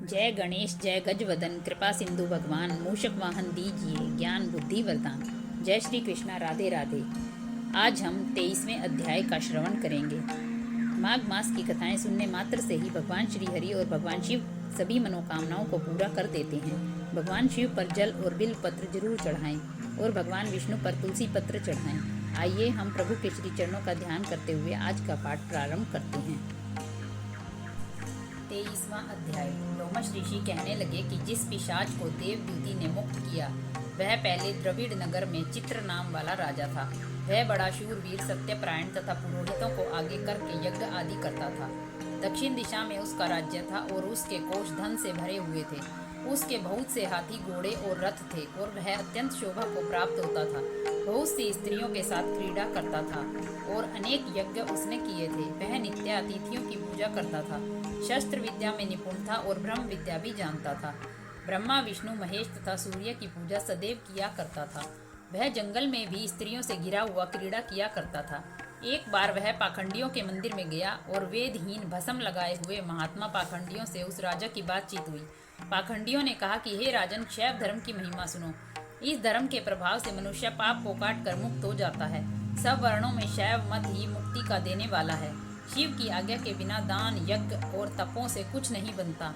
जय गणेश जय गजवदन कृपा सिंधु भगवान मूषक वाहन दीजिए ज्ञान बुद्धि वरदान। जय श्री कृष्णा राधे राधे। आज हम 23वें अध्याय का श्रवण करेंगे। माघ मास की कथाएं सुनने मात्र से ही भगवान श्री हरि और भगवान शिव सभी मनोकामनाओं को पूरा कर देते हैं। भगवान शिव पर जल और बिल पत्र जरूर चढ़ाएं और भगवान विष्णु पर तुलसी पत्र चढ़ाएं। आइए हम प्रभु के श्री चरणों का ध्यान करते हुए आज का पाठ प्रारंभ करते हैं। 23वां अध्याय। लोमश ऋषि कहने लगे कि जिस पिशाच को देवदूती ने मुक्त किया वह पहले द्रविड़ नगर में चित्र नाम वाला राजा था। वह बड़ा शूरवीर सत्यपरायण तथा पुरोहितों को आगे करके यज्ञ आदि करता था। दक्षिण दिशा में उसका राज्य था और उसके कोष धन से भरे हुए थे। उसके बहुत से हाथी घोड़े और रथ थे और वह अत्यंत शोभा को प्राप्त होता था। बहुत सी स्त्रियों के साथ क्रीड़ा करता था और अनेक यज्ञ उसने किए थे। वह नित्य अतिथियों की पूजा करता था। शस्त्र विद्या में निपुण था और ब्रह्म विद्या भी जानता था। ब्रह्मा विष्णु महेश तथा सूर्य की पूजा सदैव किया करता था। वह जंगल में भी स्त्रियों से घिरा हुआ क्रीड़ा किया करता था। एक बार वह पाखंडियों के मंदिर में गया और वेदहीन भस्म लगाए हुए महात्मा पाखंडियों से उस राजा की बातचीत हुई। पाखंडियों ने कहा कि हे राजन, शैव धर्म की महिमा सुनो। इस धर्म के प्रभाव से मनुष्य पाप को काट कर मुक्त हो जाता है। सब वर्णों में शैव मत ही मुक्ति का देने वाला है। शिव की आज्ञा के बिना दान यज्ञ और तपों से कुछ नहीं बनता।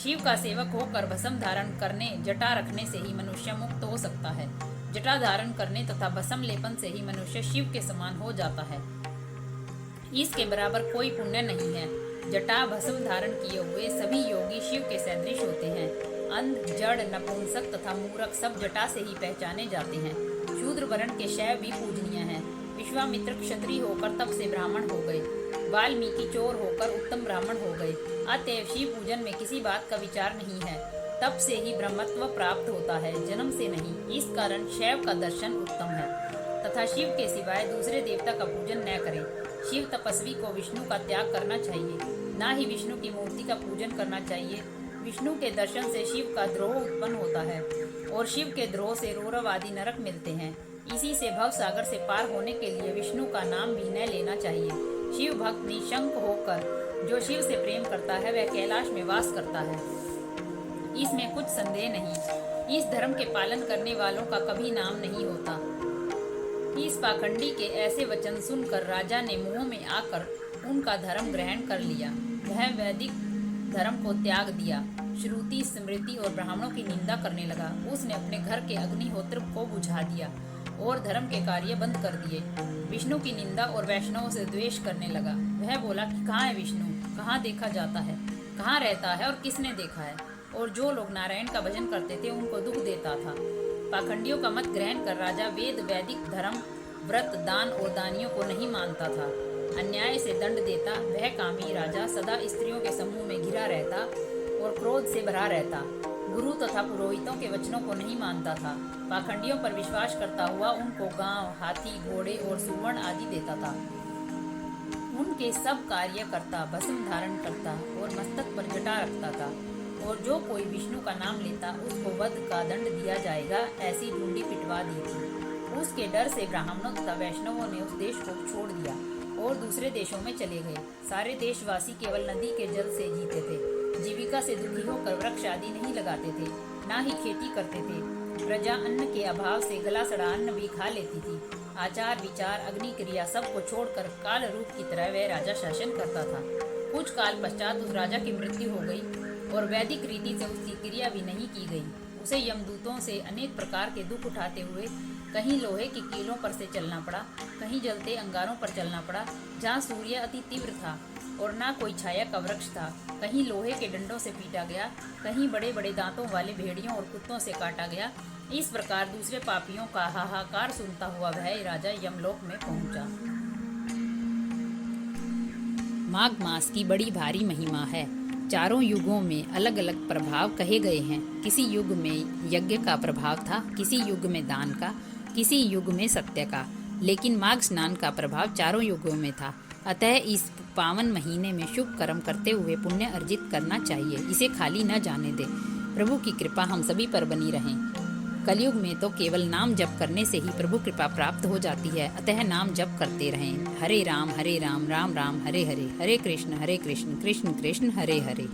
शिव का सेवक होकर भस्म धारण करने जटा रखने से ही मनुष्य मुक्त हो सकता है। जटा धारण करने तथा भस्म लेपन से ही मनुष्य शिव के समान हो जाता है। इसके बराबर कोई पुण्य नहीं है। जटा भस्म धारण किए हुए सभी योगी शिव के सदृश होते हैं। अंध जड़ नपुंसक तथा मूर्ख सब जटा से ही पहचाने जाते हैं। शूद्र वर्ण के शैव भी पूजनीय हैं। विश्वामित्र क्षत्रिय होकर तप से ब्राह्मण हो गए। वाल्मीकि चोर होकर उत्तम ब्राह्मण हो गए। अतएव शिव पूजन में किसी बात का विचार नहीं है। तप से ही ब्रह्मत्व प्राप्त होता है, जन्म से नहीं। इस कारण शैव का दर्शन उत्तम है तथा शिव के सिवाय दूसरे देवता का पूजन न करें। शिव तपस्वी को विष्णु का त्याग करना चाहिए, न ही विष्णु की मूर्ति का पूजन करना चाहिए। विष्णु के दर्शन से शिव का द्रोह उत्पन्न होता है और शिव के द्रोह से रौरव आदि नरक मिलते हैं। इसी से भव सागर से पार होने के लिए विष्णु का नाम भी न लेना चाहिए। शिव भक्त निशंक होकर जो शिव से प्रेम करता है वह कैलाश में वास करता है, इसमें कुछ संदेह नहीं। इस धर्म के पालन करने वालों का कभी नाम नहीं होता। इस पाखंडी के ऐसे वचन सुनकर राजा ने मुंह में आकर उनका धर्म ग्रहण कर लिया। वह वैदिक धर्म को त्याग दिया, श्रुति स्मृति और ब्राह्मणों की निंदा करने लगा। उसने अपने घर के अग्निहोत्र को बुझा दिया और धर्म के कार्य बंद कर दिए। विष्णु की निंदा और वैष्णवों से द्वेष करने लगा। वह बोला कि कहाँ है विष्णु, कहाँ देखा जाता है, कहाँ रहता है और किसने देखा है। और जो लोग नारायण का भजन करते थे उनको दुख देता था। पाखंडियों का मत ग्रहण कर राजा वेद वैदिक धर्म व्रत दान और दानियों को नहीं मानता था। अन्याय से दंड देता वह कामी राजा सदा स्त्रियों के समूह में घिरा रहता और क्रोध से भरा रहता। गुरु तथा पुरोहितों के वचनों को नहीं मानता था। पाखंडियों पर विश्वास करता हुआ उनको गांव, हाथी, घोड़े और सुवर्ण आदि देता था। उनके सब कार्य करता, भस्म धारण करता और मस्तक पर जटा रखता था। और जो कोई विष्णु का नाम लेता उसको वध का दंड दिया जाएगा, ऐसी डूंडी पिटवा दी थी। उसके डर से ब्राह्मणों तथा वैष्णवों ने उस देश को छोड़ दिया और दूसरे देशों में चले गए। सारे देशवासी केवल नदी के जल से जीते थे। जीविका से दुखी होकर वृक्ष आदि नहीं लगाते थे, ना ही खेती करते थे। प्रजा अन्न के अभाव से गला सड़ा अन्न भी खा लेती थी। आचार विचार अग्नि क्रिया सबको छोड़कर काल रूप की तरह वह राजा शासन करता था। कुछ काल पश्चात उस राजा की मृत्यु हो गई और वैदिक रीति से उसकी क्रिया भी नहीं की गई। उसे यमदूतों से अनेक प्रकार के दुख उठाते हुए कहीं लोहे की कीलों पर से चलना पड़ा, कहीं जलते अंगारों पर चलना पड़ा जहाँ सूर्य अति तीव्र था और ना कोई छाया का वृक्ष था। कहीं लोहे के डंडों से पीटा गया, कहीं बड़े बड़े दांतों वाले भेड़ियों और कुत्तों से काटा गया। इस प्रकार दूसरे पापियों का हाहाकार सुनता हुआ वह राजा यमलोक में पहुंचा। माघ मास की बड़ी भारी महिमा है। चारों युगों में अलग अलग प्रभाव कहे गए हैं। किसी युग में यज्ञ का प्रभाव था, किसी युग में दान का, किसी युग में सत्य का, लेकिन माघ स्नान का प्रभाव चारों युगों में था। अतः इस पावन महीने में शुभ कर्म करते हुए पुण्य अर्जित करना चाहिए। इसे खाली न जाने दे। प्रभु की कृपा हम सभी पर बनी रहे। कलयुग में तो केवल नाम जप करने से ही प्रभु कृपा प्राप्त हो जाती है। अतः नाम जप करते रहें। हरे राम राम राम हरे हरे, हरे कृष्ण कृष्ण कृष्ण हरे हरे।